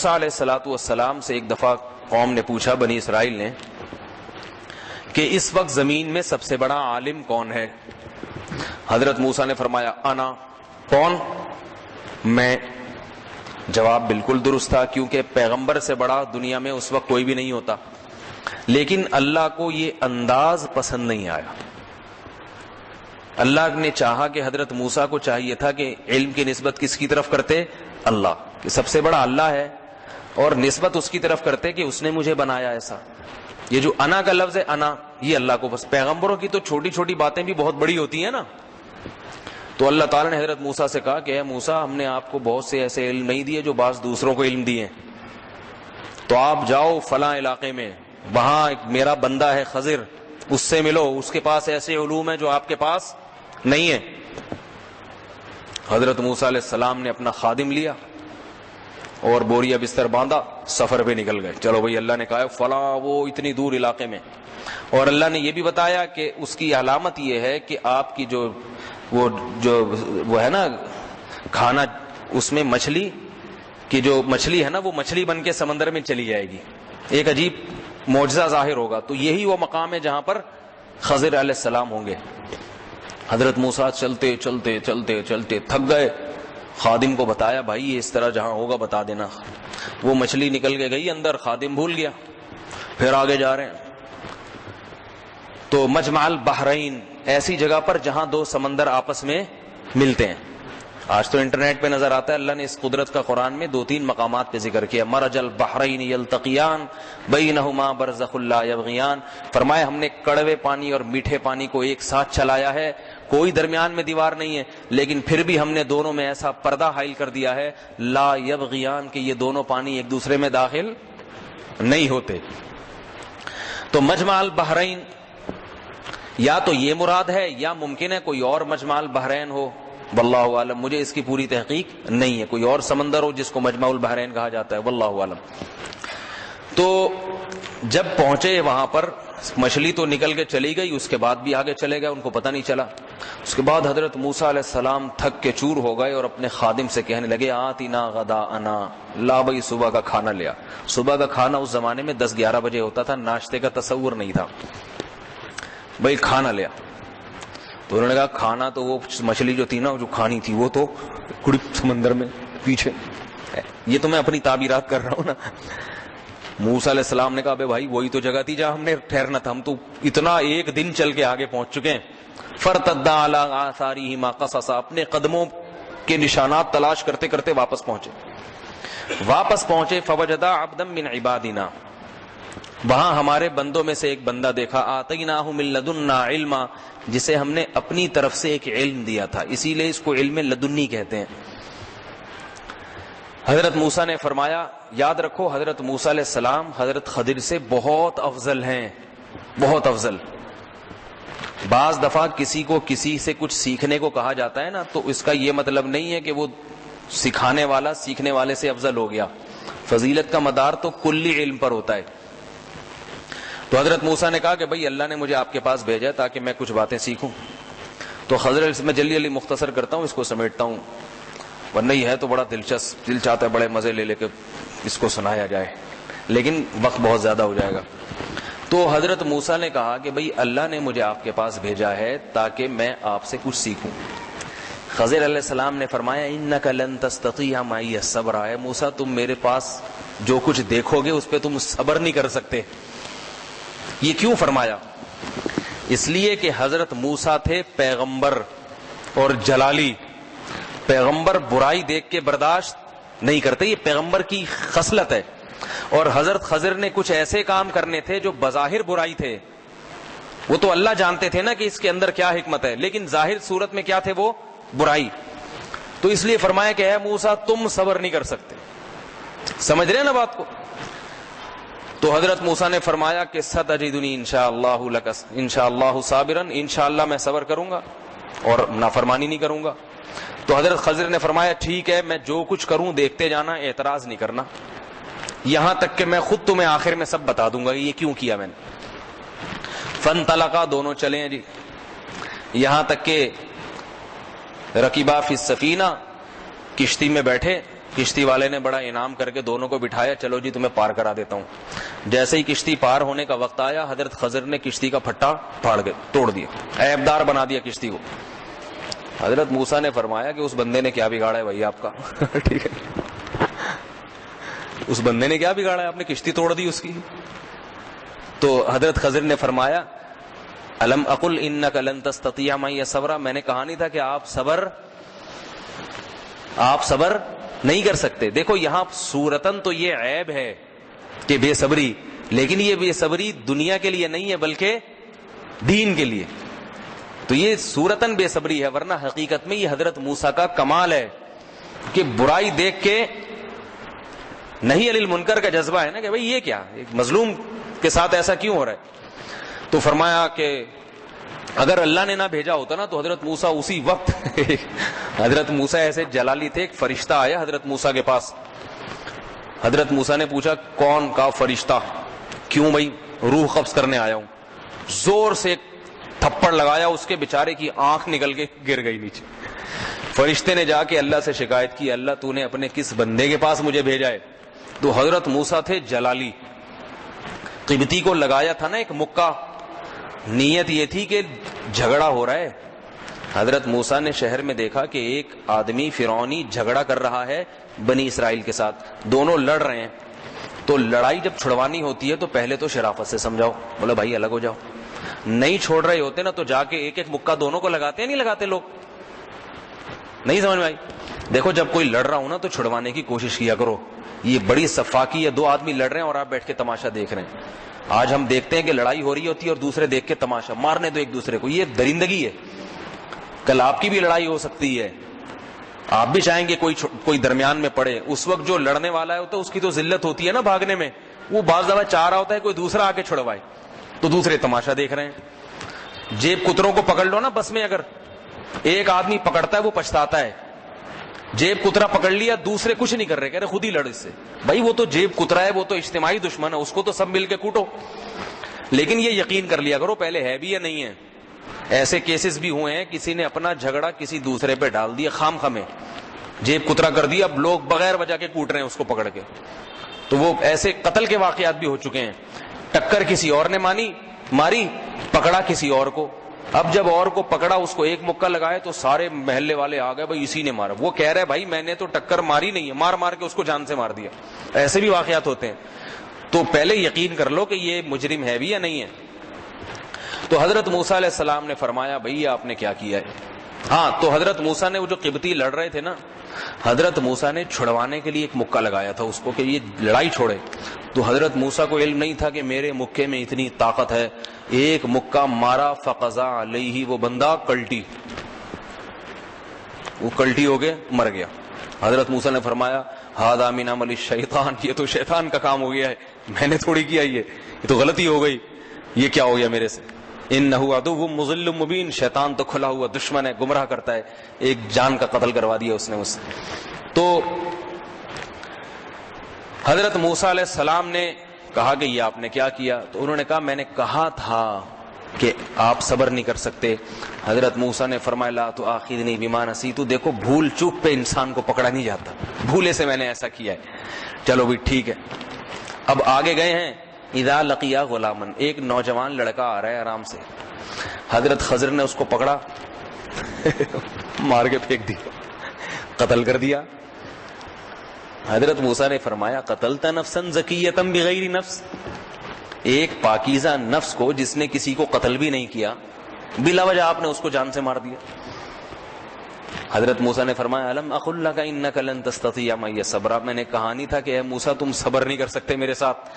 موسیٰ علیہ الصلوۃ والسلام سے ایک دفعہ قوم نے پوچھا، بنی اسرائیل نے، کہ اس وقت زمین میں سب سے بڑا عالم کون ہے؟ حضرت موسیٰ نے فرمایا انا، کون؟ میں۔ جواب بالکل درست تھا، کیونکہ پیغمبر سے بڑا دنیا میں اس وقت کوئی بھی نہیں ہوتا، لیکن اللہ کو یہ انداز پسند نہیں آیا۔ اللہ نے چاہا کہ حضرت موسیٰ کو چاہیے تھا کہ علم کی نسبت کس کی طرف کرتے؟ اللہ، کہ سب سے بڑا اللہ ہے، اور نسبت اس کی طرف کرتے کہ اس نے مجھے بنایا ایسا۔ یہ جو انا کا لفظ ہے، انا، یہ اللہ کو بس۔ پیغمبروں کی تو چھوٹی چھوٹی باتیں بھی بہت بڑی ہوتی ہیں نا۔ تو اللہ تعالیٰ نے حضرت موسیٰ سے کہا کہ اے موسیٰ، ہم نے آپ کو بہت سے ایسے علم نہیں دیے جو بعض دوسروں کو علم دیے، تو آپ جاؤ فلاں علاقے میں، وہاں ایک میرا بندہ ہے خضر، اس سے ملو، اس کے پاس ایسے علوم ہیں جو آپ کے پاس نہیں ہے۔ حضرت موسیٰ علیہ السلام نے اپنا خادم لیا اور بوریا بستر باندھا، سفر پہ نکل گئے۔ چلو بھائی، اللہ نے کہا فلاں وہ اتنی دور علاقے میں، اور اللہ نے یہ بھی بتایا کہ اس کی علامت یہ ہے کہ آپ کی وہ ہے نا کھانا، اس میں مچھلی کی جو مچھلی ہے نا، وہ مچھلی بن کے سمندر میں چلی جائے گی، ایک عجیب معجزہ ظاہر ہوگا۔ تو یہی وہ مقام ہے جہاں پر خضر علیہ السلام ہوں گے۔ حضرت موسیٰ چلتے چلتے چلتے چلتے تھک گئے، خادم کو بتایا بھائی یہ اس طرح جہاں ہوگا بتا دینا۔ وہ مچھلی نکل کے گئی اندر، خادم بھول گیا، پھر آگے جا رہے ہیں تو مجمع البحرین، ایسی جگہ پر جہاں دو سمندر آپس میں ملتے ہیں۔ آج تو انٹرنیٹ پہ نظر آتا ہے، اللہ نے اس قدرت کا قرآن میں 2-3 مقامات پہ ذکر کیا۔ مرج البحرین یلتقیان بینہما برزخ لا یبغیان، فرمایا ہم نے کڑوے پانی اور میٹھے پانی کو ایک ساتھ چلایا ہے، کوئی درمیان میں دیوار نہیں ہے، لیکن پھر بھی ہم نے دونوں میں ایسا پردہ حائل کر دیا ہے لا یبغیان، کہ یہ دونوں پانی ایک دوسرے میں داخل نہیں ہوتے۔ تو مجمع البحرین یا تو یہ مراد ہے، یا ممکن ہے کوئی اور مجمع البحرین ہو، واللہ عالم، مجھے اس کی پوری تحقیق نہیں ہے، کوئی اور سمندر ہو جس کو مجمع البحرین کہا جاتا ہے، واللہ عالم۔ تو جب پہنچے وہاں پر، مچھلی تو نکل کے چلی گئی، اس کے بعد بھی آگے چلے گئے، ان کو پتہ نہیں چلا۔ اس کے بعد حضرت موسیٰ علیہ السلام تھک کے چور ہو گئے اور اپنے خادم سے کہنے لگے آتنا غداءنا، لا بھائی صبح کا کھانا لیا۔ صبح کا کھانا اس زمانے میں 10-11 بجے ہوتا تھا، ناشتے کا تصور نہیں تھا، بھائی کھانا لیا۔ تو انہوں نے کہا کھانا تو وہ مچھلی جو تھی نا، جو کھانی تھی وہ تو کڑی سمندر میں پیچھے، یہ تو میں اپنی تعبیرات کر رہا ہوں نا۔ موسیٰ علیہ السلام نے کہا بے بھائی وہی تو جگہ تھی جہاں ہم نے ٹھہرنا تھا، ہم تو اتنا ایک دن چل کے آگے پہنچ چکے ہیں۔ فارتدا علی آثارہما قصصا، اپنے قدموں کے نشانات تلاش کرتے کرتے واپس پہنچے۔ فوجدا عبدا من عبادنا، وہاں ہمارے بندوں میں سے ایک بندہ دیکھا، آتیناہ من لدنا علما، جسے ہم نے اپنی طرف سے ایک علم دیا تھا، اسی لیے اس کو علم لدنی کہتے ہیں۔ حضرت موسیٰ نے فرمایا، یاد رکھو حضرت موسیٰ علیہ السلام حضرت خضر سے بہت افضل ہیں، بہت افضل۔ بعض دفعہ کسی کو کسی سے کچھ سیکھنے کو کہا جاتا ہے نا، تو اس کا یہ مطلب نہیں ہے کہ وہ سکھانے والا سیکھنے والے سے افضل ہو گیا، فضیلت کا مدار تو کلی علم پر ہوتا ہے۔ تو حضرت موسیٰ نے کہا کہ بھئی اللہ نے مجھے آپ کے پاس بھیجا ہے تاکہ میں کچھ باتیں سیکھوں۔ تو خضر، میں جلدی مختصر کرتا ہوں، اس کو سمیٹتا ہوں، ورنہ یہ ہے تو بڑا دلچسپ، دل چاہتا ہے بڑے مزے لے کے اس کو سنایا جائے، لیکن وقت بہت زیادہ ہو جائے گا۔ تو حضرت موسیٰ نے کہا کہ بھئی اللہ نے مجھے آپ کے پاس بھیجا ہے تاکہ میں آپ سے کچھ سیکھوں۔ خضر علیہ السلام نے فرمایا انک لن تستطیع معی الصبر، اے موسیٰ تم میرے پاس جو کچھ دیکھو گے اس پہ تم صبر نہیں کر سکتے۔ یہ کیوں فرمایا؟ اس لیے کہ حضرت موسیٰ تھے پیغمبر اور جلالی، پیغمبر برائی دیکھ کے برداشت نہیں کرتے، یہ پیغمبر کی خصلت ہے۔ اور حضرت خضر نے کچھ ایسے کام کرنے تھے جو بظاہر برائی تھے، وہ تو اللہ جانتے تھے نا کہ اس کے اندر کیا حکمت ہے، لیکن ظاہر صورت میں کیا تھے وہ برائی۔ تو اس لیے فرمایا کہ اے موسیٰ تم صبر نہیں کر سکتے، سمجھ رہے ہیں نا بات کو؟ تو حضرت موسیٰ نے فرمایا کہ ستجدنی انشاءاللہ صابرا، انشاءاللہ میں صبر کروں گا اور نافرمانی نہیں کروں گا۔ تو حضرت خضر نے فرمایا ٹھیک ہے، میں جو کچھ کروں دیکھتے جانا، اعتراض نہیں کرنا، یہاں تک کہ میں خود تمہیں آخر میں سب بتا دوں گا یہ کیوں کیا میں نے۔ فانطلقا، دونوں چلے ہیں جی، یہاں تک کہ رکبا فی السفینہ، کشتی میں بیٹھے، کشتی والے نے بڑا انعام کر کے دونوں کو بٹھایا, چلو جی تمہیں پار کرا دیتا ہوں. جیسے ہی کشتی پار ہونے کا وقت آیا, حضرت خضر نے کشتی کا پھٹا پھاڑ کے توڑ دیا, عیبدار بنا دیا کشتی کو. حضرت موسیٰ نے فرمایا کہ اس بندے نے کیا بگاڑا ہے بھائی آپ کا؟ ٹھیک ہے, اس بندے نے کیا بگاڑا ہے, آپ نے کشتی توڑ دی اس کی. تو حضرت خضر نے فرمایا الم اقل انک لن تستطیع معی صبرا, میں نے کہا نہیں تھا کہ آپ صبر نہیں کر سکتے. دیکھو یہاں صورتن تو یہ عیب ہے کہ بے صبری, لیکن یہ بے صبری دنیا کے لیے نہیں ہے بلکہ دین کے لیے. تو یہ صورتن بے صبری ہے, ورنہ حقیقت میں یہ حضرت موسیٰ کا کمال ہے کہ برائی دیکھ کے نہیں علی المنکر کا جذبہ ہے نا کہ بھئی یہ کیا, ایک مظلوم کے ساتھ ایسا کیوں ہو رہا ہے. تو فرمایا کہ اگر اللہ نے نہ بھیجا ہوتا نا تو حضرت موسیٰ اسی وقت حضرت موسیٰ ایسے جلالی تھے, ایک فرشتہ آیا حضرت موسیٰ کے پاس. حضرت موسیٰ نے پوچھا کون کا فرشتہ, کیوں بھائی؟ روح قبض کرنے آیا ہوں. زور سے تھپڑ لگایا, اس کے بیچارے کی آنکھ نکل کے گر گئی نیچے. فرشتے نے جا کے اللہ سے شکایت کی, اللہ تو نے اپنے کس بندے کے پاس مجھے بھیجا ہے؟ تو حضرت موسیٰ تھے جلالی, قبطی کو لگایا تھا نا ایک مکہ, نیت یہ تھی کہ جھگڑا ہو رہا ہے. حضرت موسیٰ نے شہر میں دیکھا کہ ایک آدمی فرعونی جھگڑا کر رہا ہے بنی اسرائیل کے ساتھ, دونوں لڑ رہے ہیں. تو لڑائی جب چھڑوانی ہوتی ہے تو پہلے تو شرافت سے سمجھاؤ, بولا بھائی الگ ہو جاؤ. نہیں چھوڑ رہے ہوتے نا تو جا کے ایک ایک مکہ دونوں کو لگاتے ہیں, نہیں لگاتے لوگ, نہیں سمجھ میں آئی. دیکھو جب کوئی لڑ رہا ہو نا تو چھڑوانے کی کوشش کیا کرو. یہ بڑی صفاقی ہے, دو آدمی لڑ رہے ہیں اور آپ بیٹھ کے تماشا دیکھ رہے ہیں. آج ہم دیکھتے ہیں کہ لڑائی ہو رہی ہوتی ہے اور دوسرے دیکھ کے تماشا, مارنے دو ایک دوسرے کو, یہ درندگی ہے. کل آپ کی بھی لڑائی ہو سکتی ہے, آپ بھی چاہیں گے کوئی درمیان میں پڑے. اس وقت جو لڑنے والا ہے اس کی تو ذلت ہوتی ہے نا بھاگنے میں, وہ بعض دفعہ چاہ رہا ہوتا ہے کوئی دوسرا آ کے چھڑوائے, تو دوسرے تماشا دیکھ رہے ہیں. جیب کتروں کو پکڑ لو نا بس میں, اگر ایک آدمی پکڑتا ہے وہ پچھتاتا ہے. جیب کترا پکڑ لیا, دوسرے کچھ نہیں کر رہے, کہہ رہے خود ہی لڑ اس سے. بھائی وہ تو جیب کترا ہے, وہ تو اجتماعی دشمن ہے, اس کو تو سب مل کے کوٹو. لیکن یہ یقین کر لیا کرو پہلے ہے بھی یا نہیں ہے. ایسے کیسز بھی ہوئے ہیں, کسی نے اپنا جھگڑا کسی دوسرے پہ ڈال دیا, خام خامے جیب کترا کر دیا, اب لوگ بغیر وجہ کے کوٹ رہے ہیں اس کو پکڑ کے. تو وہ ایسے قتل کے واقعات بھی ہو چکے ہیں. ٹکر کسی اور نے ماری, پکڑا کسی اور کو. اب جب اور کو پکڑا, اس کو ایک مکہ لگایا تو سارے محلے والے آ گئے, بھائی اسی نے مارا. وہ کہہ رہے بھائی میں نے تو ٹکر ماری نہیں ہے, مار کے اس کو جان سے مار دیا. ایسے بھی واقعات ہوتے ہیں. تو پہلے یقین کر لو کہ یہ مجرم ہے بھی یا نہیں ہے. تو حضرت موسیٰ علیہ السلام نے فرمایا بھئی آپ نے کیا کیا ہے. ہاں, تو حضرت موسیٰ نے, وہ جو قبطی لڑ رہے تھے نا, حضرت موسیٰ نے چھڑوانے کے لیے ایک مکہ لگایا تھا اس کو کہ یہ لڑائی چھوڑے. تو حضرت موسیٰ کو علم نہیں تھا کہ میرے مکے میں اتنی طاقت ہے. ایک مکہ مارا, فقضا علیہ, وہ بندہ کلٹی, وہ کلٹی ہو گئے, مر گیا. حضرت موسیٰ نے فرمایا ھذا من عمل الشیطان, یہ تو شیطان کا کام ہو گیا ہے, میں نے تھوڑی کیا, یہ تو غلطی ہو گئی, یہ کیا ہو گیا میرے سے. انہ عدو مضل مبین, شیطان تو کھلا ہوا دشمن ہے, گمراہ کرتا ہے. ایک جان کا قتل کروا دیا اس نے مجھ سے. تو حضرت موسیٰ علیہ السلام نے کہا کہ یہ آپ نے کیا کیا. تو انہوں نے کہا میں نے کہا تھا کہ آپ صبر نہیں کر سکتے. حضرت موسیٰ نے فرمایا لا تؤاخذنی بما نسیت, دیکھو بھول چوک پہ انسان کو پکڑا نہیں جاتا, بھولے سے میں نے ایسا کیا ہے. چلو بھی ٹھیک ہے. اب آگے گئے ہیں, اذا لقیا غلامن, ایک نوجوان لڑکا آ رہا ہے آرام سے. حضرت خضر نے اس کو پکڑا, مار کے پھینک دیا, قتل کر دیا. حضرت موسیٰ نے فرمایا قتلت نفسا زکیۃ بغیر نفس, ایک پاکیزہ نفس کو جس نے کسی کو قتل بھی نہیں کیا, بلا وجہ آپ نے اس کو جان سے مار دیا. حضرت موسیٰ نے فرمایا الم اقل لک انک لن تستطیع معی صبرا, میں نے کہا نہیں تھا کہ اے موسیٰ تم صبر نہیں کر سکتے میرے ساتھ.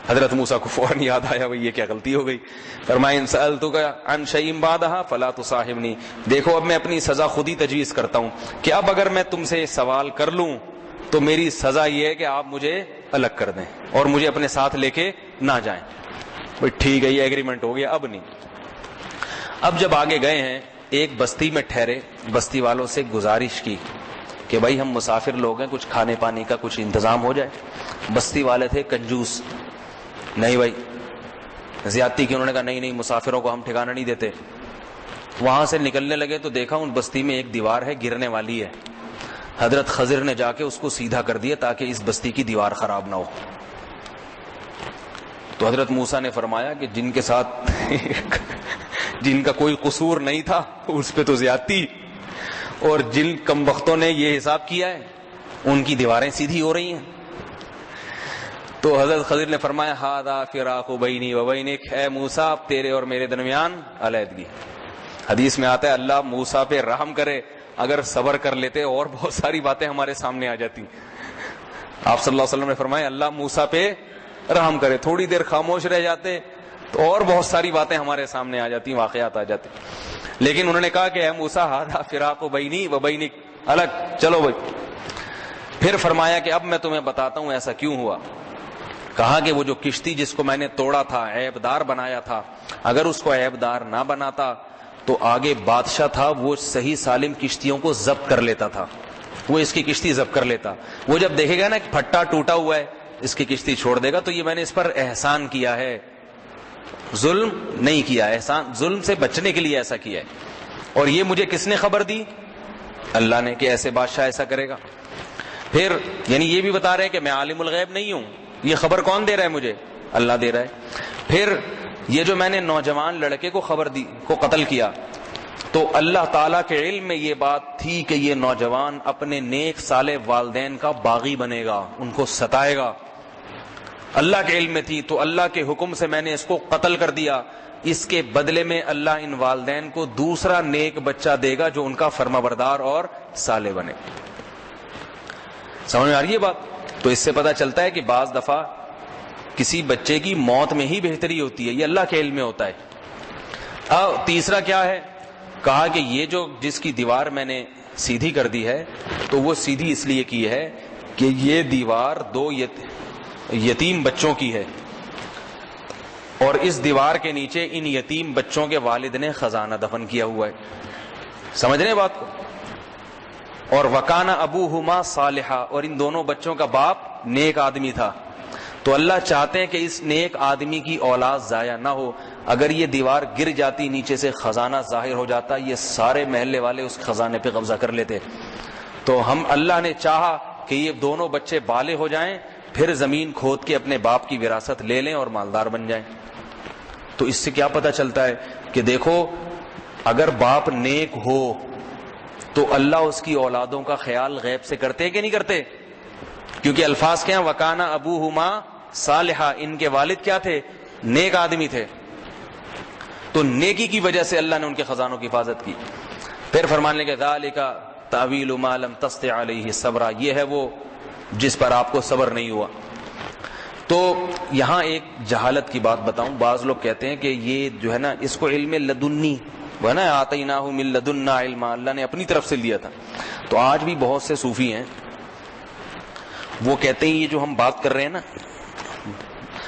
حضرت موسیٰ کو فوراً یاد آیا بھئی یہ کیا غلطی ہو گئی. فرمایا ان سألتک عن شیء بعدھا فلا تصاحبنی, دیکھو اب میں اپنی سزا خود ہی تجویز کرتا ہوں کہ اب اگر میں تم سے سوال کر لوں تو میری سزا یہ ہے کہ آپ مجھے الگ کر دیں اور مجھے اپنے ساتھ لے کے نہ جائیں. بھئی ٹھیک ہے, یہ ایگریمنٹ ہو گیا. اب نہیں. اب جب آگے گئے ہیں, ایک بستی میں ٹھہرے, بستی والوں سے گزارش کی کہ بھائی ہم مسافر لوگ ہیں, کچھ کھانے پانی کا کچھ انتظام ہو جائے. بستی والے تھے کنجوس, نہیں بھائی زیادتی کی. انہوں نے کہا نہیں مسافروں کو ہم ٹھکانہ نہیں دیتے. وہاں سے نکلنے لگے تو دیکھا ان بستی میں ایک دیوار ہے, گرنے والی ہے. حضرت خضر نے جا کے اس کو سیدھا کر دیا تاکہ اس بستی کی دیوار خراب نہ ہو. تو حضرت موسیٰ نے فرمایا کہ جن کے ساتھ جن کا کوئی قصور نہیں تھا اس پہ تو زیادتی، اور جن کم بختوں نے یہ حساب کیا ہے ان کی دیواریں سیدھی ہو رہی ہیں. تو حضرت خضر نے فرمایا ھذا فراق بینی و بینک، اے موسیٰ اب تیرے اور میرے درمیان علیحدگی. حدیث میں آتا ہے اللہ موسیٰ پہ رحم کرے، اگر صبر کر لیتے اور بہت ساری باتیں ہمارے سامنے آ جاتی. آپ صلی اللہ علیہ وسلم نے فرمایا اللہ موسیٰ پہ رحم کرے، تھوڑی دیر خاموش رہ جاتے تو اور بہت ساری باتیں ہمارے سامنے آ جاتی، واقعات آ جاتے. لیکن انہوں نے کہا کہ اے موسیٰ ھذا فراق بینی و بینک، الگ چلو بھائی. پھر فرمایا کہ اب میں تمہیں بتاتا ہوں ایسا کیوں ہوا. کہا کہ وہ جو کشتی جس کو میں نے توڑا تھا، عیب دار بنایا تھا، اگر اس کو عیب دار نہ بناتا تو آگے بادشاہ تھا وہ صحیح سالم کشتیوں کو ضبط کر لیتا تھا، وہ اس کی کشتی ضبط کر لیتا. وہ جب دیکھے گا نا کہ پھٹا ٹوٹا ہوا ہے اس کی کشتی چھوڑ دے گا، تو یہ میں نے اس پر احسان کیا ہے، ظلم نہیں کیا. احسان ظلم سے بچنے کے لیے ایسا کیا ہے. اور یہ مجھے کس نے خبر دی؟ اللہ نے، کہ ایسے بادشاہ ایسا کرے گا. پھر یعنی یہ بھی بتا رہے ہیں کہ میں عالم الغیب نہیں ہوں، یہ خبر کون دے رہا ہے مجھے؟ اللہ دے رہا ہے. پھر یہ جو میں نے نوجوان لڑکے کو خبر دی کو قتل کیا، تو اللہ تعالیٰ کے علم میں یہ بات تھی کہ یہ نوجوان اپنے نیک صالح والدین کا باغی بنے گا، ان کو ستائے گا. اللہ کے علم میں تھی، تو اللہ کے حکم سے میں نے اس کو قتل کر دیا. اس کے بدلے میں اللہ ان والدین کو دوسرا نیک بچہ دے گا جو ان کا فرمانبردار اور صالح بنے. سمجھ میں آ رہی ہے بات؟ تو اس سے پتہ چلتا ہے کہ بعض دفعہ کسی بچے کی موت میں ہی بہتری ہوتی ہے، یہ اللہ کے علم میں ہوتا ہے. اب تیسرا کیا ہے؟ کہا کہ یہ جو جس کی دیوار میں نے سیدھی کر دی ہے تو وہ سیدھی اس لیے کی ہے کہ یہ دیوار دو یتیم بچوں کی ہے، اور اس دیوار کے نیچے ان یتیم بچوں کے والد نے خزانہ دفن کیا ہوا ہے. سمجھ رہے ہیں بات کو؟ اور وکانہ ابوہما صالحا، اور ان دونوں بچوں کا باپ نیک آدمی تھا. تو اللہ چاہتے ہیں کہ اس نیک آدمی کی اولاد ضائع نہ ہو. اگر یہ دیوار گر جاتی، نیچے سے خزانہ ظاہر ہو جاتا، یہ سارے محلے والے اس خزانے پہ قبضہ کر لیتے. تو اللہ نے چاہا کہ یہ دونوں بچے بالغ ہو جائیں، پھر زمین کھود کے اپنے باپ کی وراثت لے لیں اور مالدار بن جائیں. تو اس سے کیا پتہ چلتا ہے کہ دیکھو اگر باپ نیک ہو تو اللہ اس کی اولادوں کا خیال غیب سے کرتے کہ نہیں کرتے؟ کیونکہ الفاظ کیا ہیں؟ وکانہ ابوہما صالحا، ان کے والد کیا تھے؟ نیک آدمی تھے. تو نیکی کی وجہ سے اللہ نے ان کے خزانوں کی حفاظت کی. پھر فرمانے لگے ذالک تأویل ما لم تستطع علیہ صبرا، یہ ہے وہ جس پر آپ کو صبر نہیں ہوا. تو یہاں ایک جہالت کی بات بتاؤں. بعض لوگ کہتے ہیں کہ یہ جو ہے نا اس کو علم لدنی وہ ہے نا، آتیناہ من لدنا علما، اللہ نے اپنی طرف سے لیا تھا. تو آج بھی بہت سے صوفی ہیں وہ کہتے ہیں یہ جو ہم بات کر رہے ہیں نا،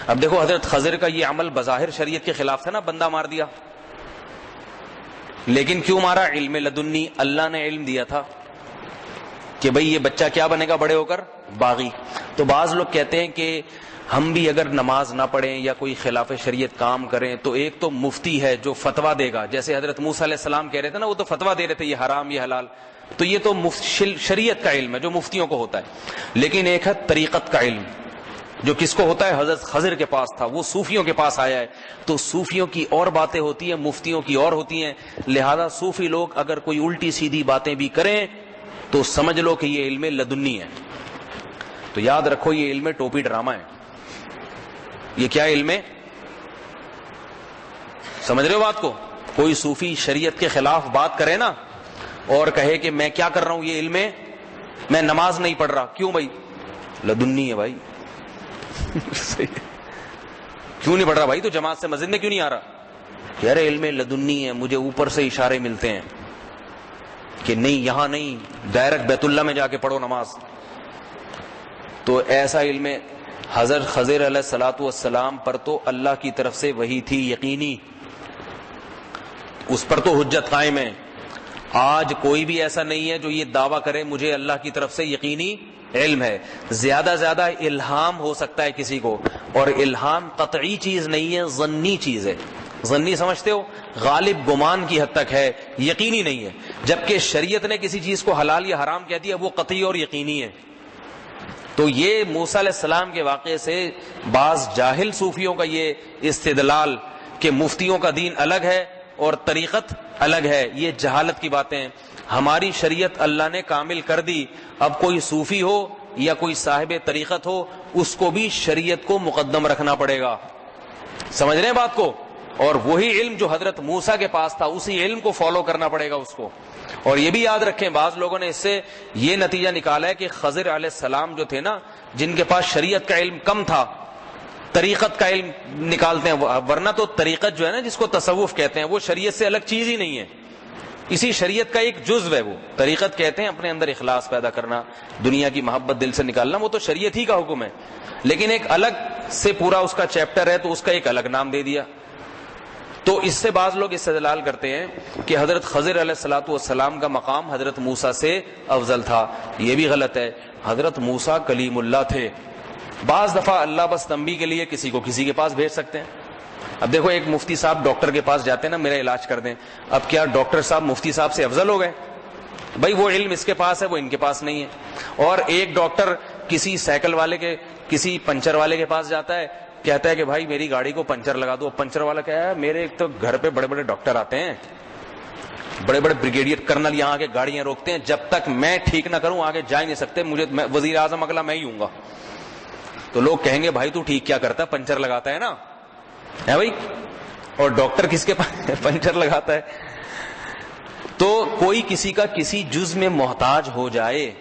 اب دیکھو حضرت خضر کا یہ عمل بظاہر شریعت کے خلاف تھا نا، بندہ مار دیا، لیکن کیوں مارا؟ علم لدنی، اللہ نے علم دیا تھا کہ بھئی یہ بچہ کیا بنے گا بڑے ہو کر؟ باغی. تو بعض لوگ کہتے ہیں کہ ہم بھی اگر نماز نہ پڑھیں یا کوئی خلاف شریعت کام کریں تو ایک تو مفتی ہے جو فتویٰ دے گا، جیسے حضرت موسیٰ علیہ السلام کہہ رہے تھے نا، وہ تو فتویٰ دے رہے تھے یہ حرام یہ حلال، تو یہ تو شریعت کا علم ہے جو مفتیوں کو ہوتا ہے. لیکن ایک ہے طریقت کا علم جو کس کو ہوتا ہے؟ حضرت خضر کے پاس تھا، وہ صوفیوں کے پاس آیا ہے. تو صوفیوں کی اور باتیں ہوتی ہیں، مفتیوں کی اور ہوتی ہیں. لہذا صوفی لوگ اگر کوئی الٹی سیدھی باتیں بھی کریں تو سمجھ لو کہ یہ علم لدنی ہے. تو یاد رکھو یہ علم ٹوپی ڈرامہ ہے. یہ کیا علم ہے؟ سمجھ رہے ہو بات کو؟ کوئی صوفی شریعت کے خلاف بات کرے نا اور کہے کہ میں کیا کر رہا ہوں، یہ علم ہے، میں نماز نہیں پڑھ رہا، کیوں بھائی؟ لدنی ہے بھائی. کیوں نہیں پڑھ رہا بھائی؟ تو جماعت سے مسجد میں کیوں نہیں آ رہا؟ یار علم لدنی ہے، مجھے اوپر سے اشارے ملتے ہیں کہ نہیں یہاں نہیں، ڈائریکٹ بیت اللہ میں جا کے پڑھو نماز. تو ایسا علم حضرت خضر علیہ الصلوۃ والسلام پر تو اللہ کی طرف سے وحی تھی یقینی، اس پر تو حجت قائم ہے. آج کوئی بھی ایسا نہیں ہے جو یہ دعویٰ کرے مجھے اللہ کی طرف سے یقینی علم ہے. زیادہ زیادہ الہام ہو سکتا ہے کسی کو، اور الہام قطعی چیز نہیں ہے، ظنی چیز ہے. ظنی سمجھتے ہو؟ غالب گمان کی حد تک ہے، یقینی نہیں ہے. جبکہ شریعت نے کسی چیز کو حلال یا حرام کہہ دیا وہ قطعی اور یقینی ہے. تو یہ موسیٰ علیہ السلام کے واقعے سے بعض جاہل صوفیوں کا یہ استدلال کہ مفتیوں کا دین الگ ہے اور طریقت الگ ہے، یہ جہالت کی باتیں ہیں. ہماری شریعت اللہ نے کامل کر دی. اب کوئی صوفی ہو یا کوئی صاحب طریقت ہو، اس کو بھی شریعت کو مقدم رکھنا پڑے گا. سمجھ رہے ہیں بات کو؟ اور وہی علم جو حضرت موسیٰ کے پاس تھا اسی علم کو فالو کرنا پڑے گا اس کو. اور یہ بھی یاد رکھیں، بعض لوگوں نے اس سے یہ نتیجہ نکالا ہے کہ خضر علیہ السلام جو تھے نا، جن کے پاس شریعت کا علم کم تھا، طریقت کا علم نکالتے ہیں. ورنہ تو طریقت جو ہے نا، جس کو تصوف کہتے ہیں، وہ شریعت سے الگ چیز ہی نہیں ہے، اسی شریعت کا ایک جزو ہے. وہ طریقت کہتے ہیں اپنے اندر اخلاص پیدا کرنا، دنیا کی محبت دل سے نکالنا، وہ تو شریعت ہی کا حکم ہے. لیکن ایک الگ سے پورا اس کا چیپٹر ہے تو اس کا ایک الگ نام دے دیا. تو اس سے بعض لوگ استدلال کرتے ہیں کہ حضرت خضر علیہ الصلوۃ والسلام کا مقام حضرت موسیٰ سے افضل تھا. یہ بھی غلط ہے. حضرت موسیٰ کلیم اللہ تھے. بعض دفعہ اللہ بس تنبیہ کے لیے کسی کو کسی کے پاس بھیج سکتے ہیں. اب دیکھو، ایک مفتی صاحب ڈاکٹر کے پاس جاتے ہیں نا، میرا علاج کر دیں. اب کیا ڈاکٹر صاحب مفتی صاحب سے افضل ہو گئے؟ بھائی وہ علم اس کے پاس ہے، وہ ان کے پاس نہیں ہے. اور ایک ڈاکٹر کسی سائیکل والے کے، کسی پنچر والے کے پاس جاتا ہے، کہتا ہے کہ بھائی میری گاڑی کو پنچر لگا دو. پنچر والا کہا ہے میرے ایک تو گھر پہ بڑے بڑے ڈاکٹر آتے ہیں، بڑے بڑے بریگیڈیئر کرنل یہاں کے گاڑیاں روکتے ہیں، جب تک میں ٹھیک نہ کروں آگے جا ہی نہیں سکتے. مجھے وزیر اعظم اگلا میں ہی ہوں گا. تو لوگ کہیں گے بھائی تو ٹھیک کیا کرتا ہے؟ پنچر لگاتا ہے نا، ہے بھائی. اور ڈاکٹر کس کے پاس پنچر لگاتا ہے. تو کوئی کسی کا کسی جز میں محتاج ہو جائے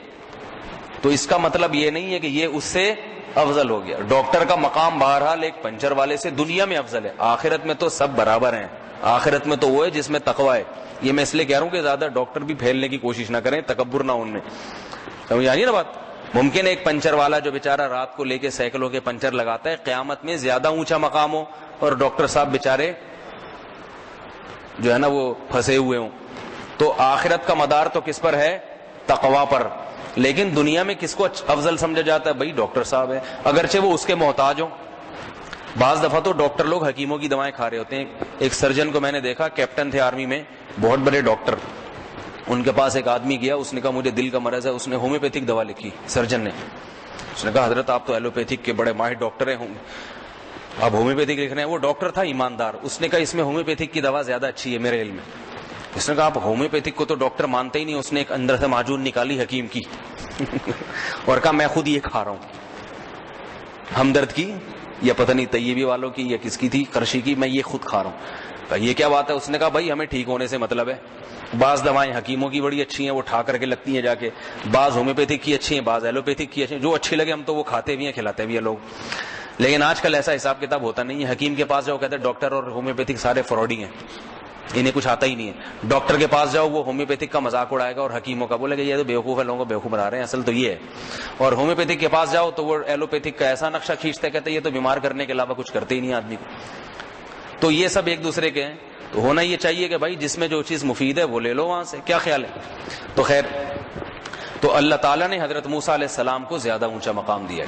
تو اس کا مطلب یہ نہیں ہے کہ یہ اس سے افضل ہو گیا. ڈاکٹر کا مقام بہرحال ایک پنچر والے سے دنیا میں افضل ہے. آخرت میں تو سب برابر ہیں. آخرت میں تو وہ ہے جس میں تقویٰ ہے. یہ میں اس لیے کہہ رہا ہوں کہ زیادہ ڈاکٹر بھی پھیلنے کی کوشش نہ کریں، تکبر نہ ان میں. سمجھ آئی نا بات؟ ممکن ہے ایک پنچر والا جو بیچارہ رات کو لے کے سائیکلوں کے پنچر لگاتا ہے، قیامت میں زیادہ اونچا مقام ہو، اور ڈاکٹر صاحب بیچارے جو ہے نا وہ پھنسے ہوئے ہوں. تو آخرت کا مدار تو کس پر ہے؟ تقویٰ پر. لیکن دنیا میں کس کو افضل سمجھا جاتا ہے؟ بھائی ڈاکٹر صاحب ہے، اگرچہ وہ اس کے محتاج ہوں. بعض دفعہ تو ڈاکٹر لوگ حکیموں کی دوائیں کھا رہے ہوتے ہیں. ایک سرجن کو میں نے دیکھا، کیپٹن تھے آرمی میں، بہت بڑے ڈاکٹر. ان کے پاس ایک آدمی گیا، اس نے کہا مجھے دل کا مرض ہے. اس نے ہومیوپیتھک دوا لکھی سرجن نے. اس نے کہا حضرت آپ تو ایلوپیتھک کے بڑے ماہر ڈاکٹر ہیں، آپ ہومیوپیتھک لکھ رہے ہیں. وہ ڈاکٹر تھا ایماندار. اس نے کہا اس میں ہومیوپیتھک کی دوا زیادہ اچھی ہے میرے علم میں. اس نے کہا آپ ہومیوپیتھک کو تو ڈاکٹر مانتے ہی نہیں. اس نے ایک اندر سے معجون نکالی حکیم کی اور کہا میں خود یہ کھا رہا ہوں، ہمدرد کی یا پتہ نہیں طیبی والوں کی یا کس کی تھی، قرشی کی، میں یہ خود کھا رہا ہوں. کہا یہ کیا بات ہے؟ اس نے کہا بھائی ہمیں ٹھیک ہونے سے مطلب ہے. بعض دوائیں حکیموں کی بڑی اچھی ہیں، وہ ٹھا کر کے لگتی ہیں جا کے. بعض ہومیوپیتھک کی اچھی ہیں، بعض ایلوپیتھک کی اچھی ہیں. جو اچھی لگے ہم تو وہ کھاتے بھی ہیں، کھلاتے بھی ہیں لوگ. لیکن آج کل ایسا حساب کتاب ہوتا نہیں ہے. حکیم کے پاس جاؤ، کہتے ہیں ڈاکٹر اور ہومیوپیتھک سارے فراڈی ہیں، انہیں کچھ آتا ہی نہیں ہے. ڈاکٹر کے پاس جاؤ، وہ ہومیوپیتھک کا مذاق اڑائے گا اور حکیموں کا بولے گا یہ تو بیوقوف ہے، لوگوں کو بیوقوف بنا رہے ہیں، اصل تو یہ ہے. اور ہومیوپیتھک کے پاس جاؤ تو وہ ایلوپیتھک کا ایسا نقشہ کھینچتے کہتے ہیں یہ تو بیمار کرنے کے علاوہ کچھ کرتے ہی نہیں آدمی کو. تو یہ سب ایک دوسرے کے ہیں. تو ہونا یہ چاہیے کہ بھائی جس میں جو چیز مفید ہے وہ لے لو وہاں سے. کیا خیال ہے؟ تو خیر، تو اللہ تعالیٰ نے حضرت موسیٰ علیہ السلام کو زیادہ اونچا مقام دیا ہے.